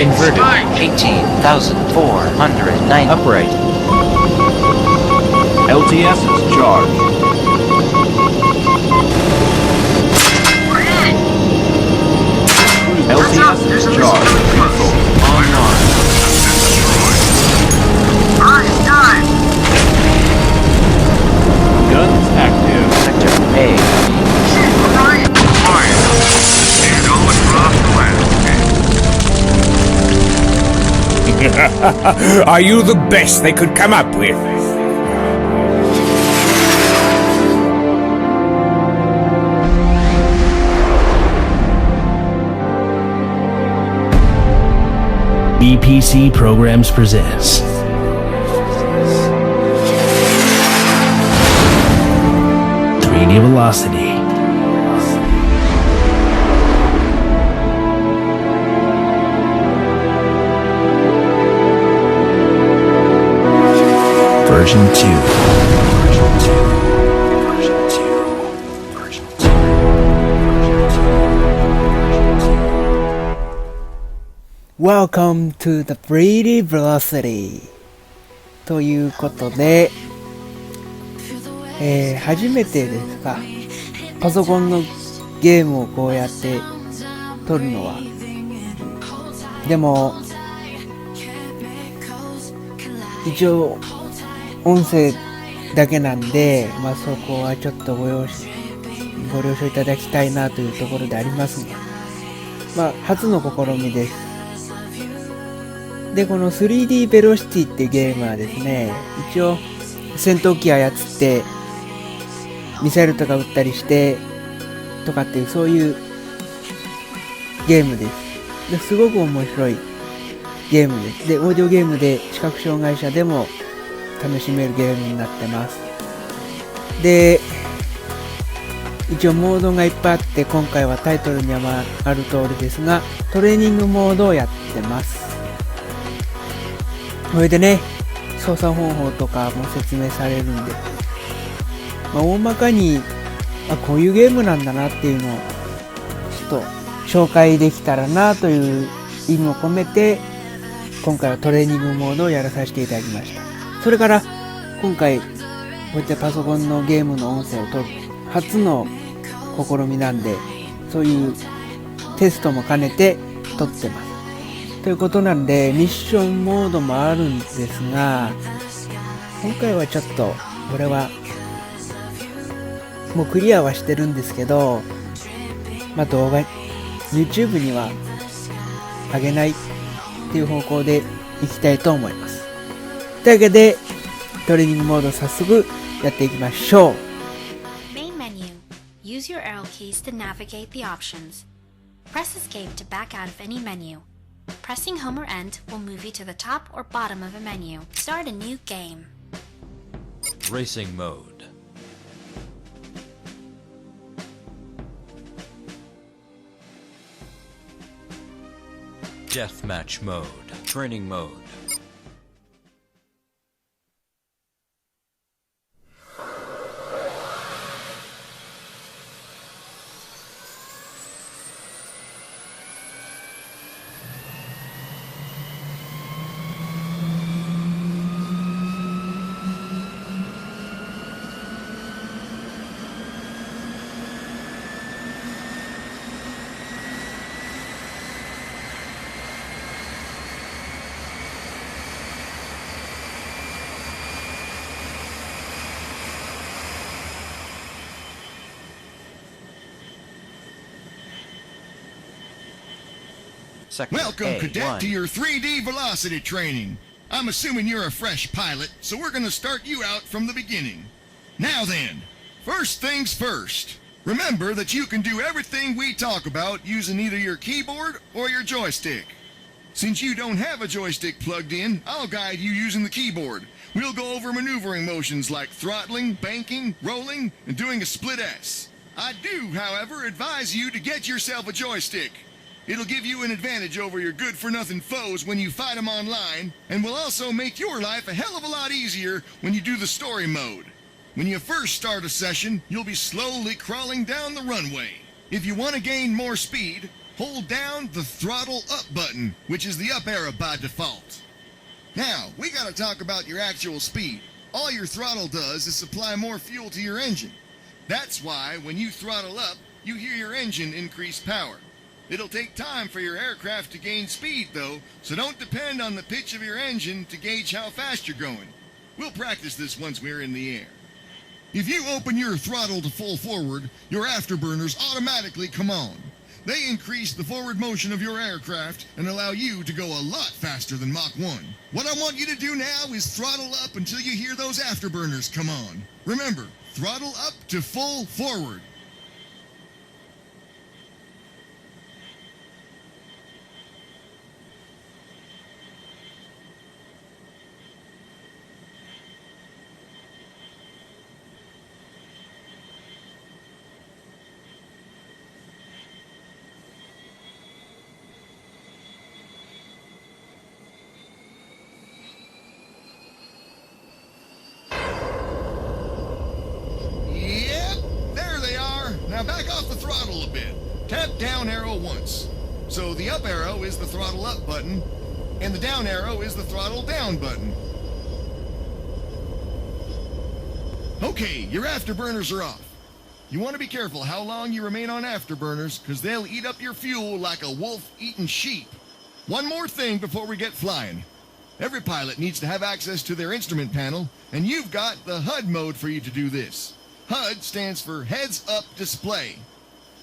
Inverted. 18,490. Upright. LTS is charged. LTS is charged. Online. Guns active. Sector A. Are you the best they could come up with? BPC Programs presents "3D Velocity". Version 2. Welcome to the 3D Velocity ということで、初めてですが、パソコンのゲームをこうやって撮るのは。でも、一応、音声だけなんで、そこはちょっとご了承いただきたいなというところでありますが、初の試みです。で、この 3D ベロシティっていうゲームはですね、一応戦闘機操ってミサイルとか撃ったりしてとかっていうそういうゲームです。ですごく面白いゲームです。で、オーディオゲームで視覚障害者でも楽しめるゲームになってます。で、一応モードがいっぱいあって、今回はタイトルにはある通りですが、トレーニングモードをやってます。それでね、操作方法とかも説明されるんで、大まかに、こういうゲームなんだなっていうのをちょっと紹介できたらなという意味を込めて、今回はトレーニングモードをやらさせていただきました。それから今回こうやってパソコンのゲームの音声を撮る初の試みなんで、そういうテストも兼ねて撮ってます。ということなんで、ミッションモードもあるんですが、今回はちょっとこれはもうクリアはしてるんですけど、動画 YouTube には上げないっていう方向でいきたいと思います。というわけで、トレーニングモード早速やっていきましょう。 Main menu. Use your arrow keys to navigate the options. Press escape to back out of any menu. Pressing home or end will move you to the top or bottom of a menu. Start a new game. Racing mode. Deathmatch mode. Training mode. Welcome, Cadet, to your 3D Velocity training. I'm assuming you're a fresh pilot, so we're going to start you out from the beginning. Now then, first things first. Remember that you can do everything we talk about using either your keyboard or your joystick. Since you don't have a joystick plugged in, I'll guide you using the keyboard. We'll go over maneuvering motions like throttling, banking, rolling, and doing a split S. I do, however, advise you to get yourself a joystick. It'll give you an advantage over your good-for-nothing foes when you fight them online, and will also make your life a hell of a lot easier when you do the story mode. When you first start a session, you'll be slowly crawling down the runway. If you want to gain more speed, hold down the throttle up button, which is the up arrow by default. Now, we gotta talk about your actual speed. All your throttle does is supply more fuel to your engine. That's why when you throttle up, you hear your engine increase power. It'll take time for your aircraft to gain speed though, so don't depend on the pitch of your engine to gauge how fast you're going. We'll practice this once we're in the air. If you open your throttle to full forward, your afterburners automatically come on. They increase the forward motion of your aircraft and allow you to go a lot faster than Mach 1. What I want you to do now is throttle up until you hear those afterburners come on. Remember, throttle up to full forward. Now back off the throttle a bit. Tap down arrow once. So the up arrow is the throttle up button, and the down arrow is the throttle down button. Okay, your afterburners are off. You want to be careful how long you remain on afterburners, because they'll eat up your fuel like a wolf eating sheep. One more thing before we get flying. Every pilot needs to have access to their instrument panel, and you've got the HUD mode for you to do this. HUD stands for Heads Up Display.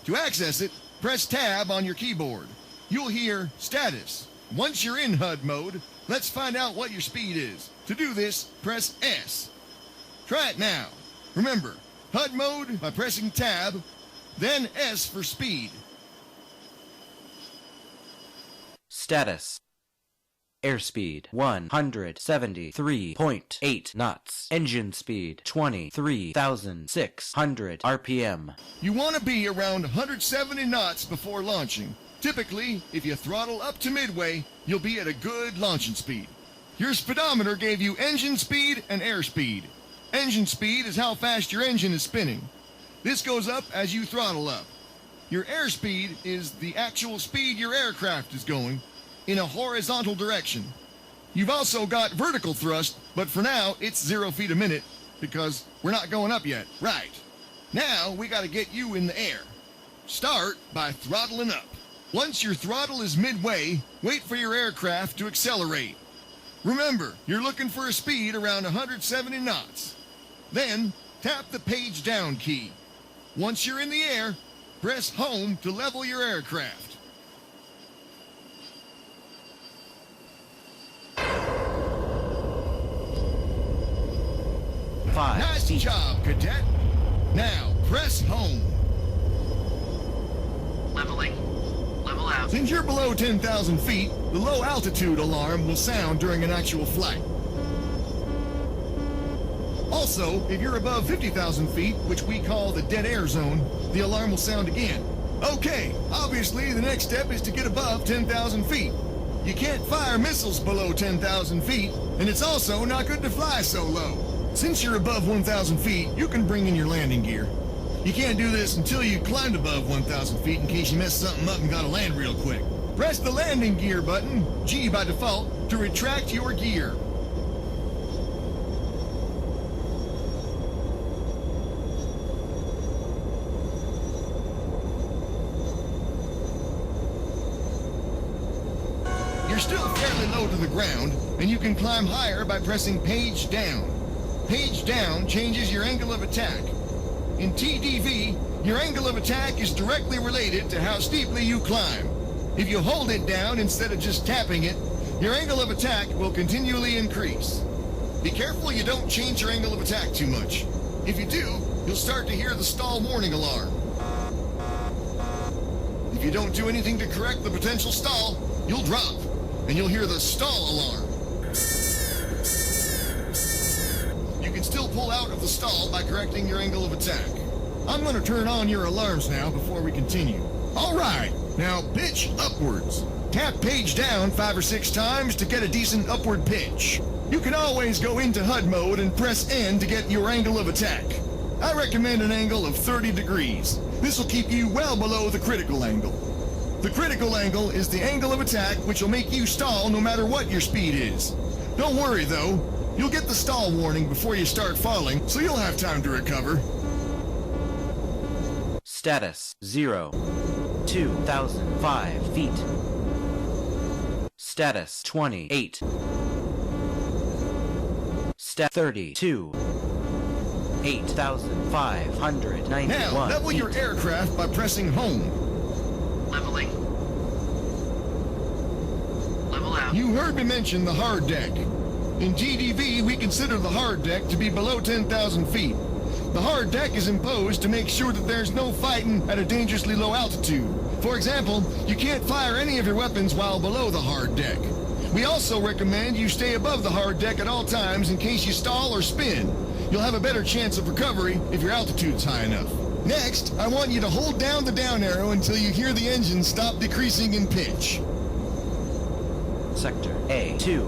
To access it, press Tab on your keyboard. You'll hear Status. Once you're in HUD mode, let's find out what your speed is. To do this, press S. Try it now. Remember, HUD mode by pressing Tab, then S for speed. Status. Airspeed 173.8 knots. Engine speed 23,600 RPM. You want to be around 170 knots before launching. Typically, if you throttle up to midway, you'll be at a good launching speed. Your speedometer gave you engine speed and airspeed. Engine speed is how fast your engine is spinning. This goes up as you throttle up. Your airspeed is the actual speed your aircraft is going in a horizontal direction. You've also got vertical thrust, but for now it's 0 feet a minute because we're not going up yet. Right. Now we got to get you in the air. Start by throttling up. Once your throttle is midway, wait for your aircraft to accelerate. Remember, you're looking for a speed around 170 knots. Then tap the page down key. Once you're in the air, press home to level your aircraft. Nice job, cadet. Now, press home. Leveling. Level out. Since you're below 10,000 feet, the low altitude alarm will sound during an actual flight. Also, if you're above 50,000 feet, which we call the dead air zone, the alarm will sound again. Okay, obviously the next step is to get above 10,000 feet. You can't fire missiles below 10,000 feet, and it's also not good to fly so low. Since you're above 1,000 feet, you can bring in your landing gear. You can't do this until you climbed above 1,000 feet in case you messed something up and gotta land real quick. Press the landing gear button, G by default, to retract your gear. You're still fairly low to the ground, and you can climb higher by pressing page down. Page down changes your angle of attack. In TDV, your angle of attack is directly related to how steeply you climb. If you hold it down instead of just tapping it, your angle of attack will continually increase. Be careful you don't change your angle of attack too much. If you do, you'll start to hear the stall warning alarm. If you don't do anything to correct the potential stall, you'll drop, and you'll hear the stall alarm. You can still pull out of the stall by correcting your angle of attack. I'm going to turn on your alarms now before we continue. All right, now pitch upwards. Tap page down 5 or 6 times to get a decent upward pitch. You can always go into HUD mode and press N to get your angle of attack. I recommend an angle of 30 degrees. This will keep you well below the critical angle. The critical angle is the angle of attack which will make you stall no matter what your speed is. Don't worry though, you'll get the stall warning before you start falling, so you'll have time to recover. Status 0. 2,005 feet. Status 28. Stat 32. 8,591 Now, level your feet. aircraft by pressing home. Leveling. Level out. You heard me mention the hard deck. In GDV, we consider the hard deck to be below 10,000 feet. The hard deck is imposed to make sure that there's no fighting at a dangerously low altitude. For example, you can't fire any of your weapons while below the hard deck. We also recommend you stay above the hard deck at all times in case you stall or spin. You'll have a better chance of recovery if your altitude's high enough. Next, I want you to hold down the down arrow until you hear the engine stop decreasing in pitch. Sector A2.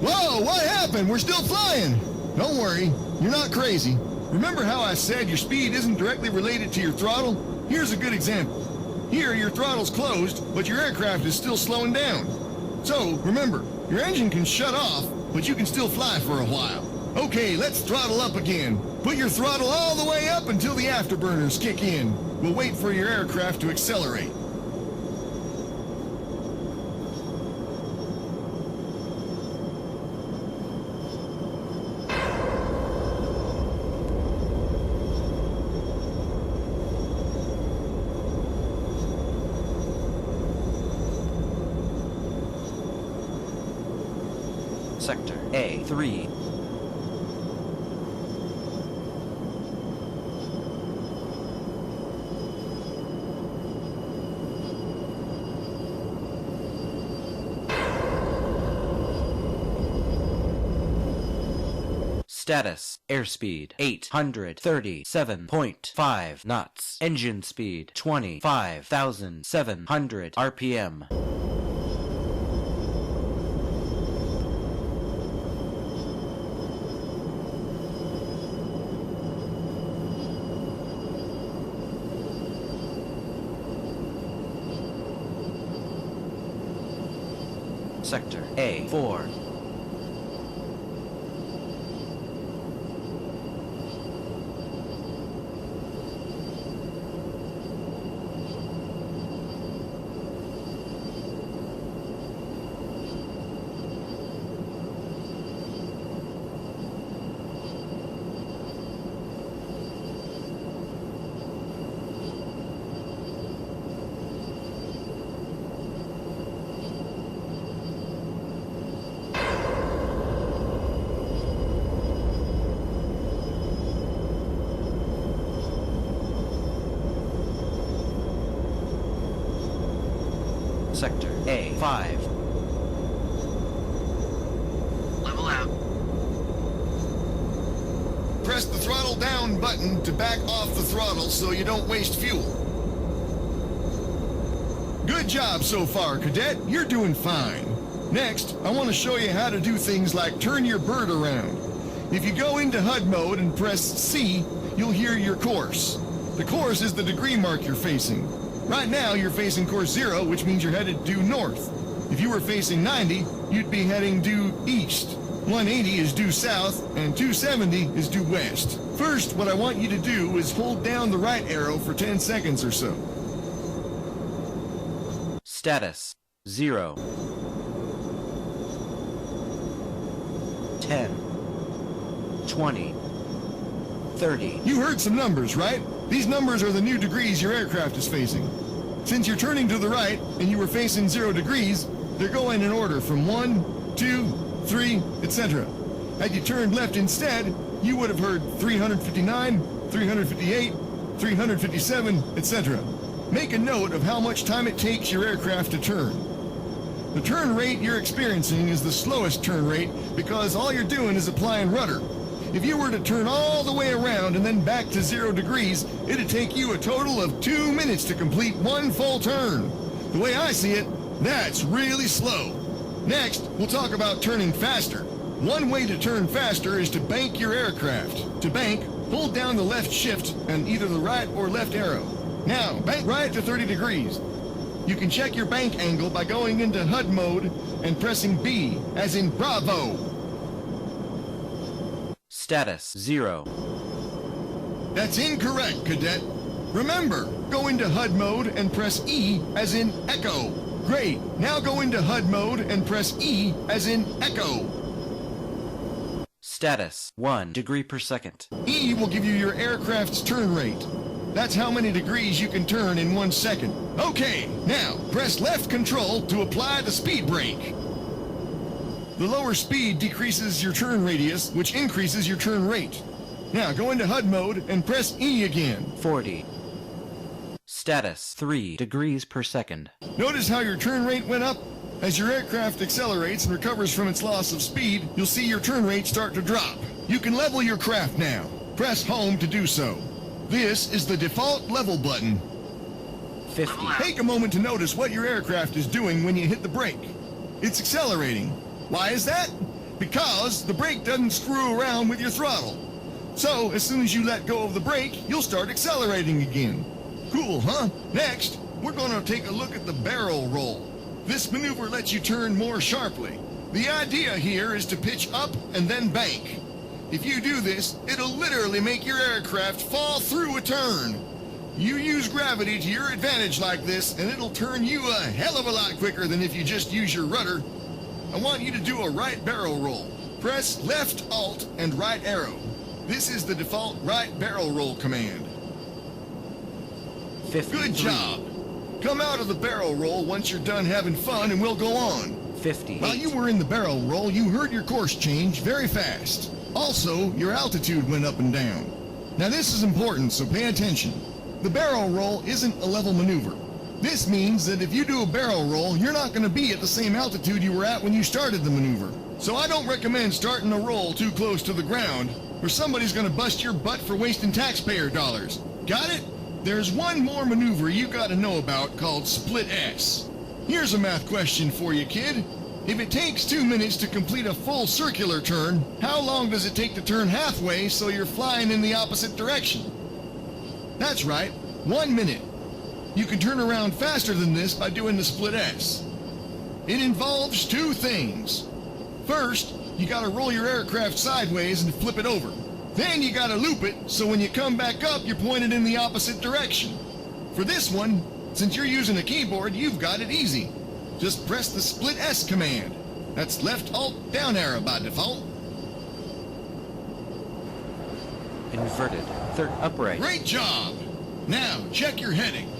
Whoa, what happened? We're still flying. Don't worry, you're not crazy. Remember how I said your speed isn't directly related to your throttle? Here's a good example. Here, your throttle's closed, but your aircraft is still slowing down. So, remember, your engine can shut off, but you can still fly for a while. Okay, let's throttle up again. Put your throttle all the way up until the afterburners kick in. We'll wait for your aircraft to accelerate. Sector A3. Status, airspeed 837.5 knots. Engine speed 25,700 RPM. Sector A4. Sector A5. Level out. Press the throttle down button to back off the throttle so you don't waste fuel. Good job so far, Cadet. You're doing fine. Next, I want to show you how to do things like turn your bird around. If you go into HUD mode and press C, you'll hear your course. The course is the degree mark you're facing. Right now, you're facing course 0, which means you're headed due north. If you were facing 90, you'd be heading due east. 180 is due south, and 270 is due west. First, what I want you to do is hold down the right arrow for 10 seconds or so. Status 0. 10. 20. 30. You heard some numbers, right? These numbers are the new degrees your aircraft is facing. Since you're turning to the right and you were facing 0 degrees, they're going in order from 1, 2, 3, etc. Had you turned left instead, you would have heard 359, 358, 357, etc. Make a note of how much time it takes your aircraft to turn. The turn rate you're experiencing is the slowest turn rate because all you're doing is applying rudder. If you were to turn all the way around and then back to 0 degrees, it'd take you a total of 2 minutes to complete one full turn. The way I see it, that's really slow. Next, we'll talk about turning faster. One way to turn faster is to bank your aircraft. To bank, hold down the left shift and either the right or left arrow. Now, bank right to 30 degrees. You can check your bank angle by going into HUD mode and pressing B, as in Bravo. Status 0. That's incorrect, Cadet. Remember, go into HUD mode and press E, as in Echo. Great. Now go into HUD mode and press E, as in Echo. Status 1 degree per second. E will give you your aircraft's turn rate. That's how many degrees you can turn in 1 second. Okay, now press left control to apply the speed brake. The lower speed decreases your turn radius, which increases your turn rate. Now go into HUD mode and press E again. 40. Status 3 degrees per second. Notice how your turn rate went up? As your aircraft accelerates and recovers from its loss of speed, you'll see your turn rate start to drop. You can level your craft now. Press home to do so. This is the default level button. 50. Take a moment to notice what your aircraft is doing when you hit the brake. It's accelerating. Why is that? Because the brake doesn't screw around with your throttle. So, as soon as you let go of the brake, you'll start accelerating again. Cool, huh? Next, we're going to take a look at the barrel roll. This maneuver lets you turn more sharply. The idea here is to pitch up and then bank. If you do this, it'll literally make your aircraft fall through a turn. You use gravity to your advantage like this, and it'll turn you a hell of a lot quicker than if you just use your rudder. I want you to do a right barrel roll. Press left Alt and right arrow. This is the default right barrel roll command. 53. Good job. Come out of the barrel roll once you're done having fun and we'll go on. 58. While you were in the barrel roll, you heard your course change very fast. Also, your altitude went up and down. Now this is important, so pay attention. The barrel roll isn't a level maneuver. This means that if you do a barrel roll, you're not going to be at the same altitude you were at when you started the maneuver. So I don't recommend starting a roll too close to the ground, or somebody's going to bust your butt for wasting taxpayer dollars. Got it? There's one more maneuver you got to know about called Split S. Here's a math question for you, kid. If it takes 2 minutes to complete a full circular turn, how long does it take to turn halfway so you're flying in the opposite direction? That's right, 1 minute. You can turn around faster than this by doing the Split S. It involves 2 things. First, you gotta roll your aircraft sideways and flip it over. Then you gotta loop it, so when you come back up, you're pointed in the opposite direction. For this one, since you're using a keyboard, you've got it easy. Just press the Split S command. That's left Alt down arrow by default. Inverted. Third upright. Great job! Now, check your heading.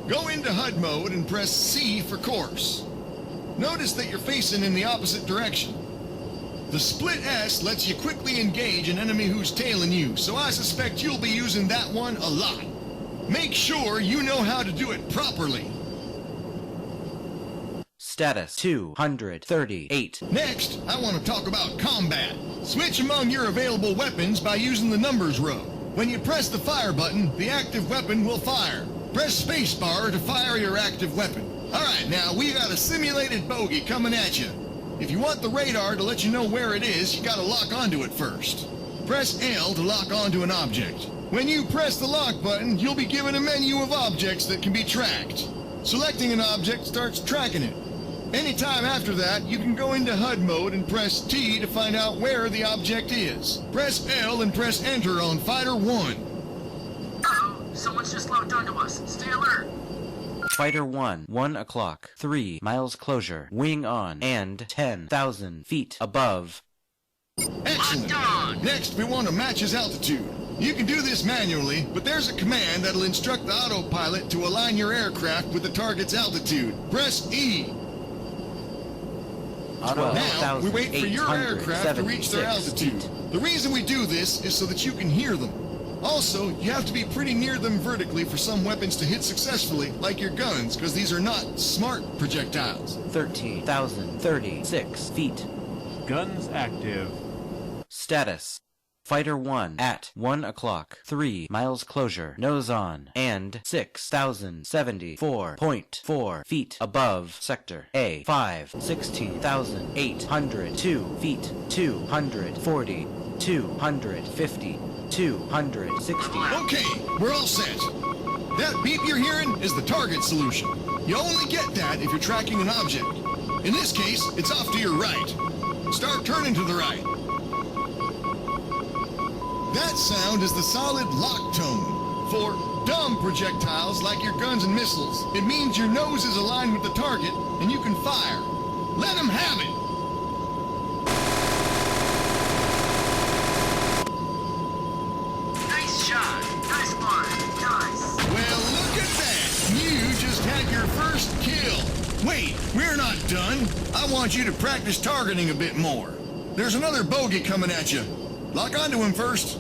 Go into HUD mode and press C for course. Notice that you're facing in the opposite direction. The Split S lets you quickly engage an enemy who's tailing you, so I suspect you'll be using that one a lot. Make sure you know how to do it properly. Status 238. Next, I want to talk about combat. Switch among your available weapons by using the numbers row. When you press the fire button, the active weapon will fire. Press spacebar to fire your active weapon. Alright, now we got a simulated bogey coming at you. If you want the radar to let you know where it is, you gotta lock onto it first. Press L to lock onto an object. When you press the lock button, you'll be given a menu of objects that can be tracked. Selecting an object starts tracking it. Anytime after that, you can go into HUD mode and press T to find out where the object is. Press L and press Enter on Fighter 1. Uh-oh, someone's just locked onto us. Stay alert. Fighter 1, 1 o'clock, 3 miles closure, wing on, and 10,000 feet above. Excellent. Next, we want to match his altitude. You can do this manually, but there's a command that'll instruct the autopilot to align your aircraft with the target's altitude. Press E. Now, we wait for your aircraft to reach their altitude. The reason we do this is so that you can hear them. Also, you have to be pretty near them vertically for some weapons to hit successfully, like your guns, because these are not smart projectiles. 13,036 feet. Guns active. Status Fighter 1 at 1 o'clock, 3 miles closure, nose on, and 6,074.4 feet above Sector A5, 16,802 feet, 240, 250, 260. Okay, we're all set. That beep you're hearing is the target solution. You only get that if you're tracking an object. In this case, it's off to your right. Start turning to the right. That sound is the solid lock tone. For dumb projectiles like your guns and missiles, it means your nose is aligned with the target and you can fire. Let them have it. Nice shot. Nice one. Nice. Well, look at that. You just had your first kill. Wait, we're not done. I want you to practice targeting a bit more. There's another bogey coming at you. Lock onto him first.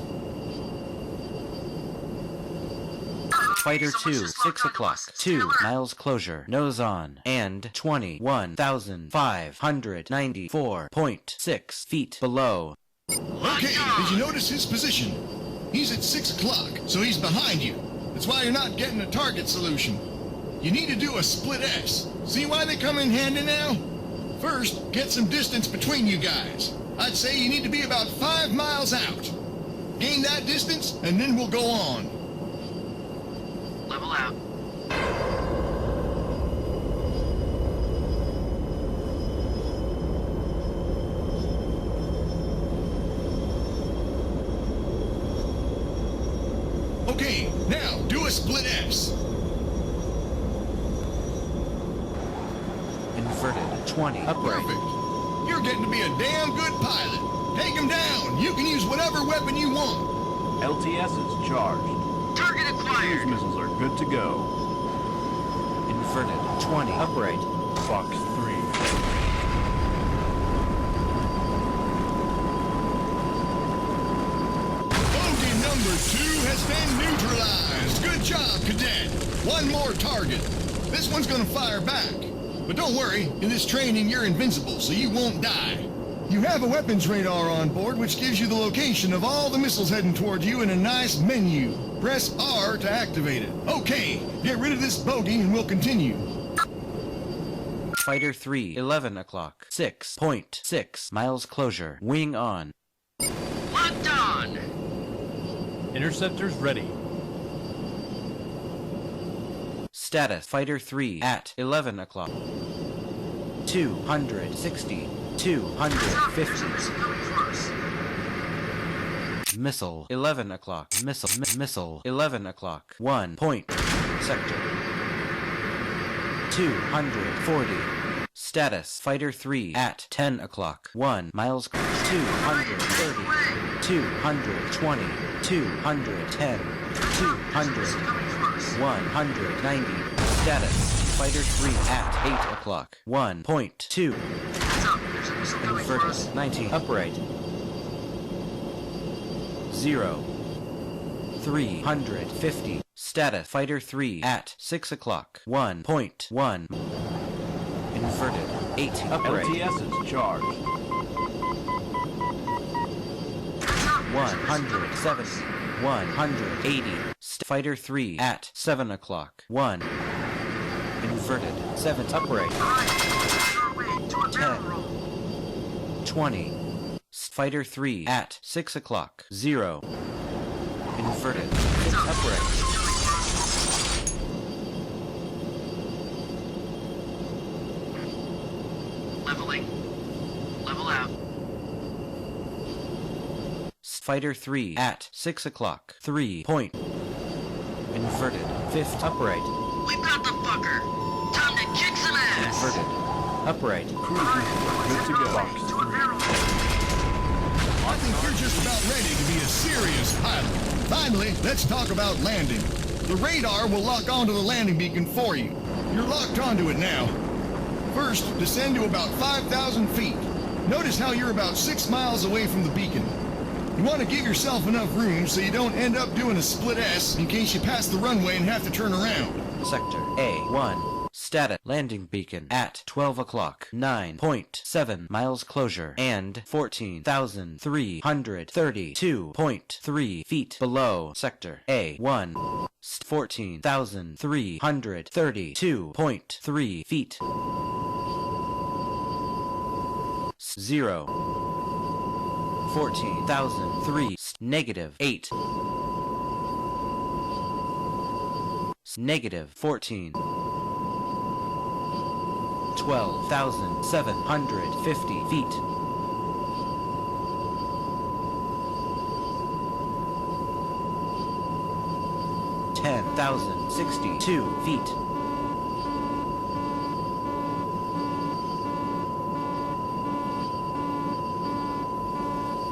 Fighter 2, 6 o'clock, 2 miles closure, nose on, and 21,594.6 feet below. Okay, did you notice his position? He's at 6 o'clock, so he's behind you. That's why you're not getting a target solution. You need to do a split S. See why they come in handy now? First, get some distance between you guys. I'd say you need to be about 5 miles out. Gain that distance, and then we'll go on. Level out. Okay, now do a split S. Inverted 20 upright. Perfect. You're getting to be a damn good pilot. Take him down. You can use whatever weapon you want. LTS is charged. Target Cruise acquired. missiles are good to go. Inverted 20 upright. Fox 3. Bogey number 2 has been neutralized. Good job, cadet. One more target. This one's gonna fire back. But don't worry, in this training you're invincible, so you won't die. You have a weapons radar on board, which gives you the location of all the missiles heading toward you in a nice menu. Press R to activate it. Okay, get rid of this bogey and we'll continue. Fighter 3, 11 o'clock, 6.6 miles closure, wing on. Locked on. Interceptors ready. Status Fighter 3 at 11 o'clock. 260, 250. Missile 11 o'clock. Missile 11 o'clock. 1 point. Sector 240. Status Fighter 3 at 10 o'clock. 1 miles. 230. 220. 210. 200. 190. Status Fighter 3 at 8 o'clock. 1.2. Inverted 90 upright. 0. 350. Status Fighter 3 at 6 o'clock. 1.1. Inverted 80 upright. LTS is charged. 170. 180. Fighter 3 at 7 o'clock. 1. Inverted 7 upright. 10. 20. Fighter 3 at 6 o'clock. 0. Inverted 6 upright. Leveling. Level out. Fighter 3 at 6 o'clock. 3 point. Inverted 5th upright. We've got the fucker. Time to kick some ass. Inverted upright. Cruise missiles are good to go. Fox 3. I think you're just about ready to be a serious pilot. Finally, let's talk about landing. The radar will lock onto the landing beacon for you. You're locked onto it now. First, descend to about 5,000 feet. Notice how you're about 6 miles away from the beacon. You want to give yourself enough room so you don't end up doing a split S in case you pass the runway and have to turn around. Sector A1. Status landing beacon at 12 o'clock. 9.7 miles closure and 14,332.3 feet below sector A1. 14,332.3 feet. 0. 14,003. -8. -14. 12,750 feet. 10,062 feet.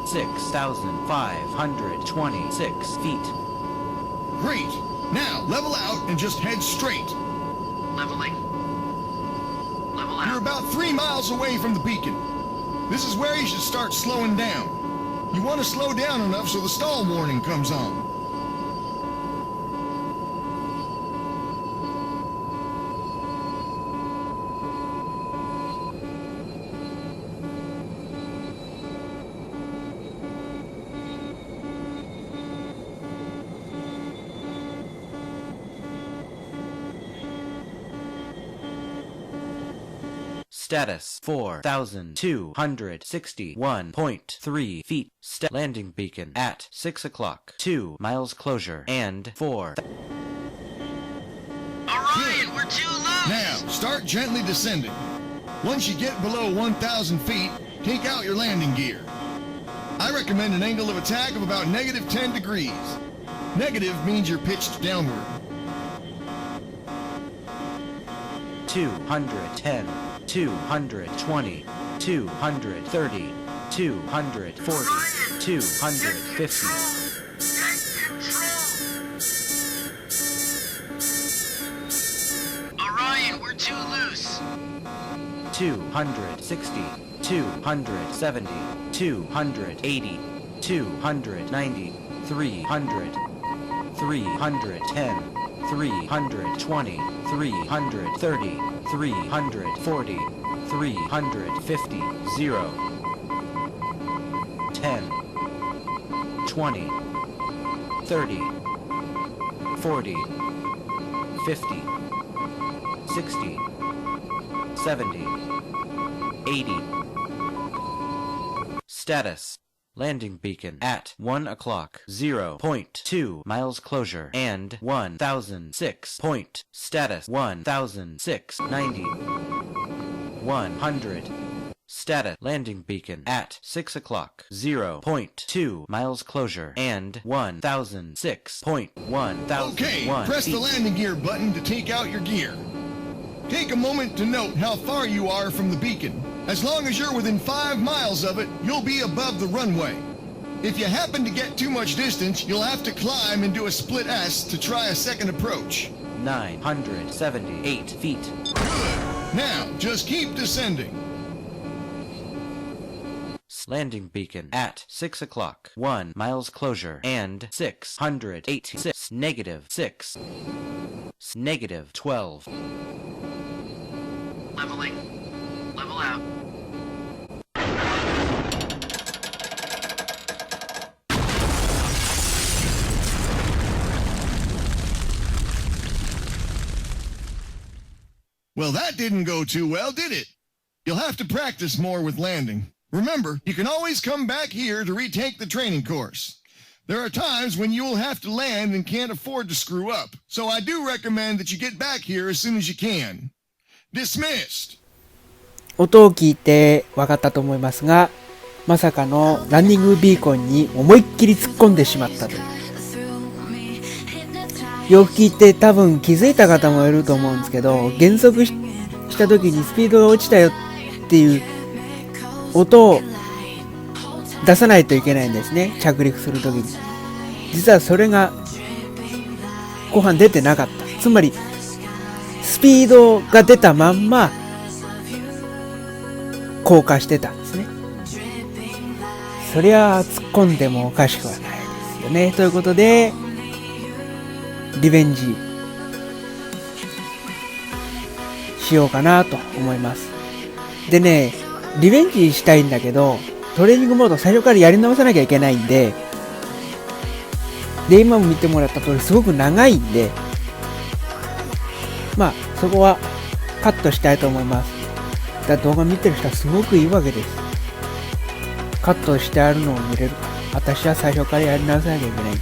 6,526 feet. Great. Now, level out and just head straight. Leveling. Level You're out. about 3 miles away from the beacon. This is where you should start slowing down. You want to slow down enough so the stall warning comes on. Status 4,261.3 feet. Landing beacon at 6 o'clock. 2 miles closure and 4. Orion, we're too low. Now, start gently descending. Once you get below 1,000 feet, take out your landing gear. I recommend an angle of attack of about -10 degrees. Negative means you're pitched downward. 210, 220, 230, 240, 250. Orion, we're too loose. 260, 270, 280, 290, 300, 310, 320, 330, 340, 350, 0, 10, 20, 30, 40, 50, 60, 70, 80. Status landing beacon at 1 o'clock. 0.2 miles closure and 1,006 point. Status 1,690. 100. Status landing beacon at 6 o'clock. 0.2 miles closure and 1,006.1,001 Okay, press the feet. landing gear button to take out your gear. Take a moment to note how far you are from the beacon. As long as you're within 5 miles of it, you'll be above the runway. If you happen to get too much distance, you'll have to climb and do a split S to try a second approach. 978 feet. Good. Now, just keep descending. Landing beacon at 6 o'clock. 1 miles closure and 686. -6. -12. Leveling. Level out. Well, that didn't go too well, did it? You'll have to practice more with landing. Remember, you can always come back here to retake the training course. There are times when you will have to land and can't afford to screw up, so I do recommend that you get back here as soon as you can. Dismissed! 音を聞いて分かったと思いますが、まさかのランニングビーコンに思いっきり突っ込んでしまったという。よく聞いて多分気づいた方もいると思うんですけど、減速した時にスピードが落ちたよっていう音を出さないといけないんですね、着陸する時に。実はそれが後半出てなかった。つまりスピードが出たまんま降下してたんですね。そりゃ突っ込んでもおかしくはないですよね。ということでリベンジしようかなと思います。でね、リベンジしたいんだけど、トレーニングモード最初からやり直さなきゃいけないんで、で、今も見てもらった通りすごく長いんで、まあ、そこはカットしたいと思います。だから動画見てる人はすごくいいわけです。カットしてあるのを見れるから。私は最初からやり直さなきゃいけない。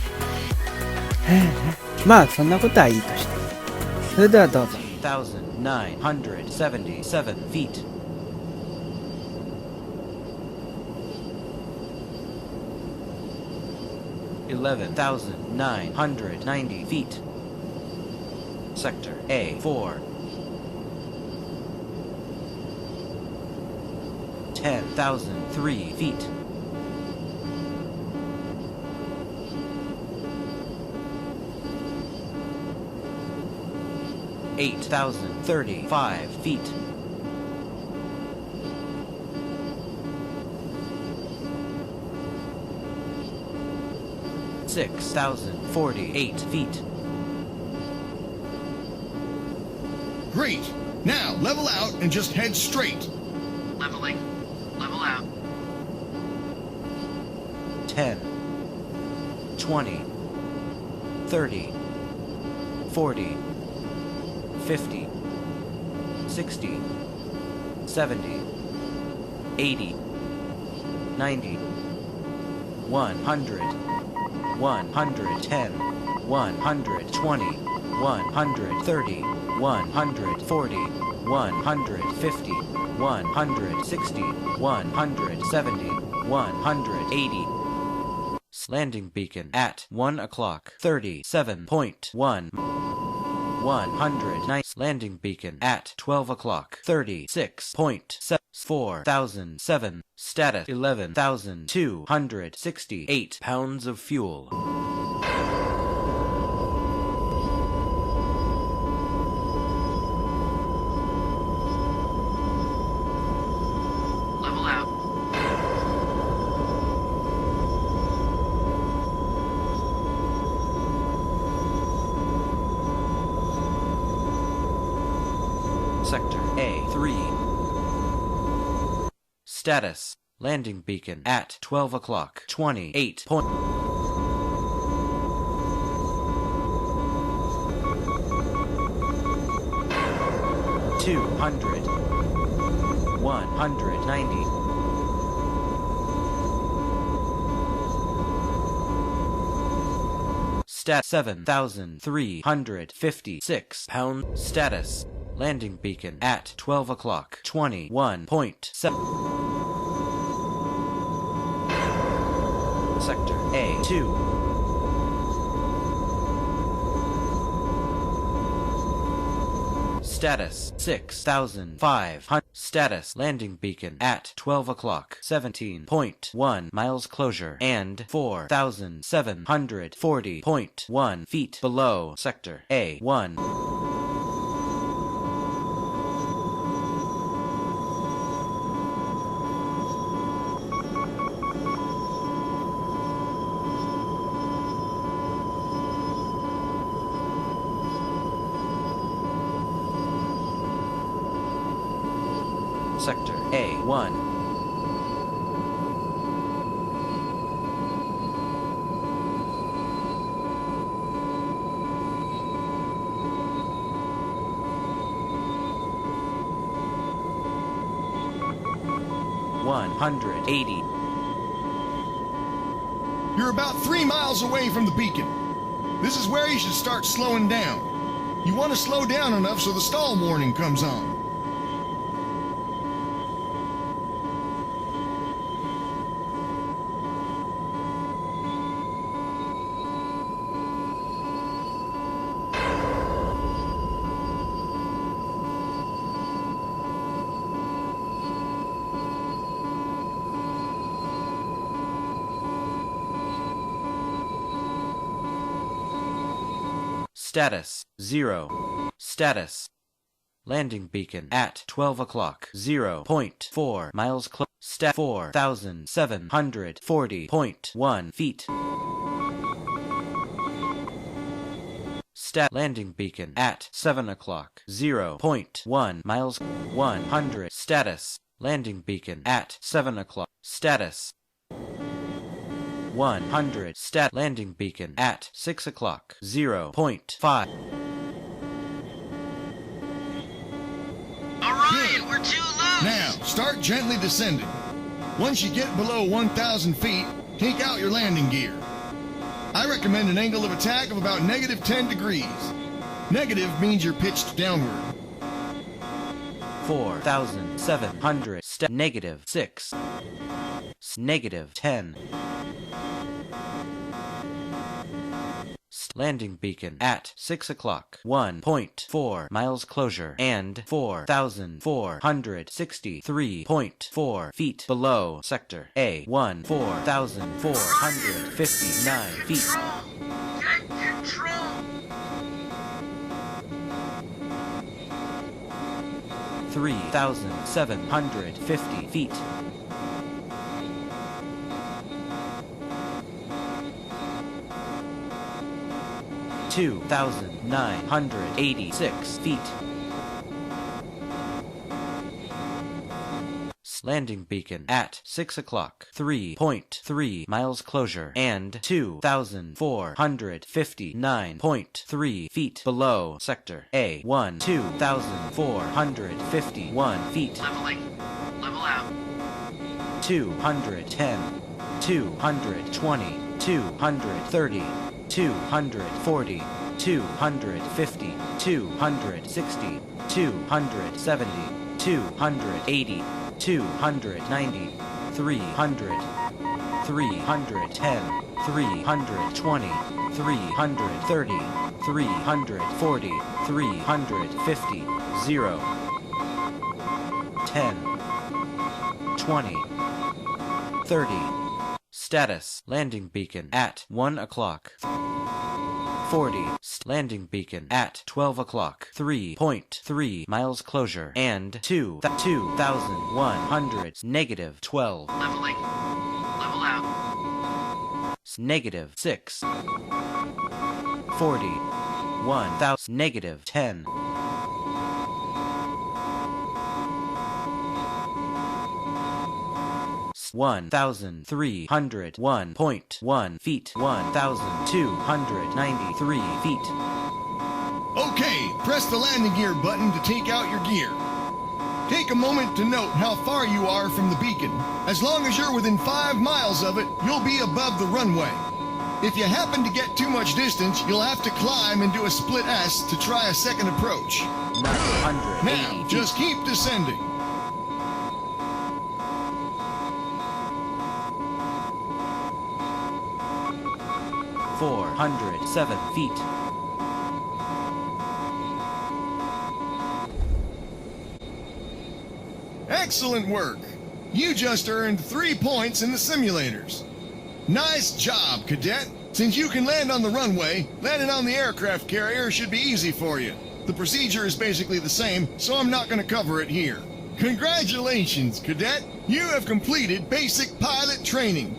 まあ、そんなことはいいとして。それではどうぞ。1977 feet. $11,990 feet. Sector A4. 10,003 feet. $8,035 feet. $6,048 feet. Great. Now level out and just head straight. Leveling. Level out. 10, 20, 30, 40, 50, 60, 70, 80, 90, 100, 110, 120, 130, 140, 150, 160, 170, 180. Landing beacon at 1 o'clock 37.1. 109. Landing beacon at 12 o'clock 36.7. 4007. Status 11,268 pounds of fuel. Level out. Sector A3. Status. Landing beacon at 12 o'clock 28. 200. 190. Stat 7,356 pounds. Status. Landing beacon at 12 o'clock 21.7. Sector A2. Status 6,500. Status landing beacon at 12 o'clock 17.1 miles closure and 4,740.1 feet below Sector A1. Sector A1. $180. You're about 3 miles away from the beacon. This is where you should start slowing down. You want to slow down enough so the stall warning comes on. Status 0. Status. Landing beacon at 12 o'clock 0.4 miles close. Stat 4,740.1 feet. landing beacon at 7 o'clock. 0.1 miles. 100 status. Landing beacon at 7 o'clock. Status. 100 landing beacon at 6 o'clock. 0.5. Alright, we're too loose! Now, start gently descending. Once you get below 1,000 feet, take out your landing gear. I recommend an angle of attack of about negative 10 degrees. Negative means you're pitched downward. 4,700 negative 6. Negative 10. Landing beacon at 6 o'clock. 1.4 miles closure and 4,463.4 feet below sector A1. 4,459 feet. Get control! 3,750 feet. 2,986 feet. Landing beacon at 6 o'clock. 3.3 miles closure and 2,459.3 feet below sector A1. 2,451 feet. Leveling. Level out. 210, 220, 230, 240, 250, 260, 270, 280, 290, 300, 310, 320, 330, 340, 350, 0, 10, 20, 30. Status. Landing beacon at 1 o'clock. 40. Landing beacon at 12 o'clock. 3.3 miles closure and 2,100. Negative 12. Leveling. Level out. Negative 6. 40. 1,000. Negative 10. 1,301.1 feet. 1,293 feet. Okay, press the landing gear button to take out your gear. Take a moment to note how far you are from the beacon. As long as you're within 5 miles of it, you'll be above the runway. If you happen to get too much distance, you'll have to climb and do a split S to try a second approach. 980 Now, just keep descending. feet. 407 feet. Excellent work. You just earned 3 points in the simulators. Nice job, Cadet. Since you can land on the runway, landing on the aircraft carrier should be easy for you. The procedure is basically the same, so I'm not going to cover it here. Congratulations, Cadet. You have completed basic pilot training.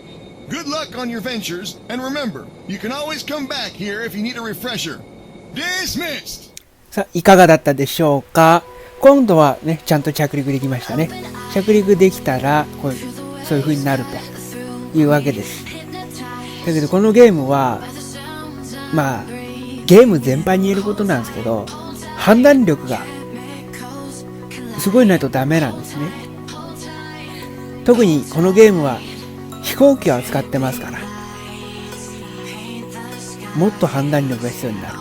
Good luck on your ventures, and remember, you can always come back here if you need a refresher. Dismissed! さあ、いかがだったでしょうか。今度はね、ちゃんと着陸できましたね。着陸できたら、そういう風になるというわけです。だけどこのゲームは、まあ、ゲーム全般に言えることなんですけど、判断力がすごいないとダメなんですね。特にこのゲームは飛行機を扱ってますから、もっと判断力が必要になる。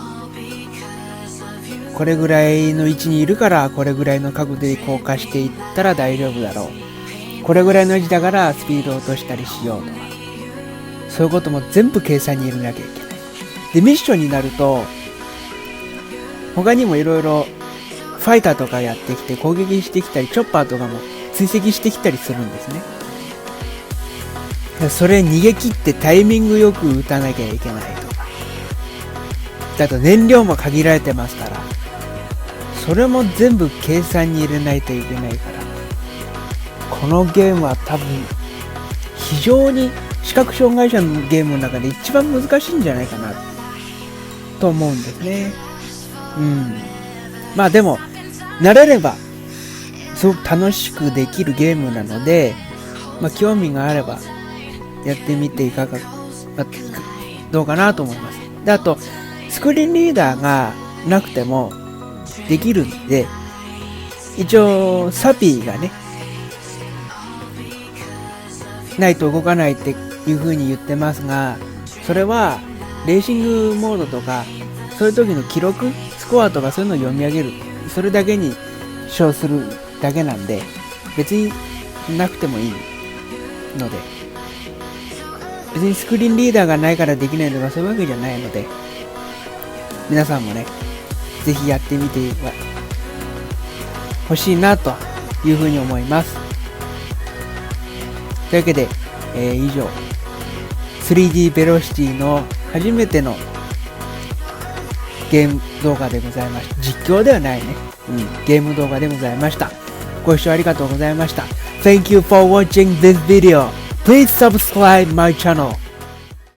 これぐらいの位置にいるからこれぐらいの角度で降下していったら大丈夫だろう、これぐらいの位置だからスピードを落としたりしようとか、そういうことも全部計算に入れなきゃいけない。でミッションになると他にもいろいろファイターとかやってきて攻撃してきたり、チョッパーとかも追跡してきたりするんですね。それ逃げ切ってタイミングよく撃たなきゃいけないとか、あと燃料も限られてますから、それも全部計算に入れないといけないから、このゲームは多分非常に視覚障害者のゲームの中で一番難しいんじゃないかなと思うんですね。まあでも慣れればすごく楽しくできるゲームなので、興味があればやってみていかが、どうかなと思います。で、あとスクリーンリーダーがなくてもできるんで、一応サピーがねないと動かないっていう風に言ってますが、それはレーシングモードとかそういう時の記録スコアとかそういうのを読み上げる、それだけに称するだけなんで、別になくてもいいので、別にスクリーンリーダーがないからできないとかそういうわけじゃないので、皆さんもねぜひやってみてほしいなというふうに思います。というわけで、以上 3D ベロシティの初めてのゲーム動画でございました。実況ではないね、ゲーム動画でございました。ご視聴ありがとうございました。 Thank you for watching this video. Please subscribe my channel.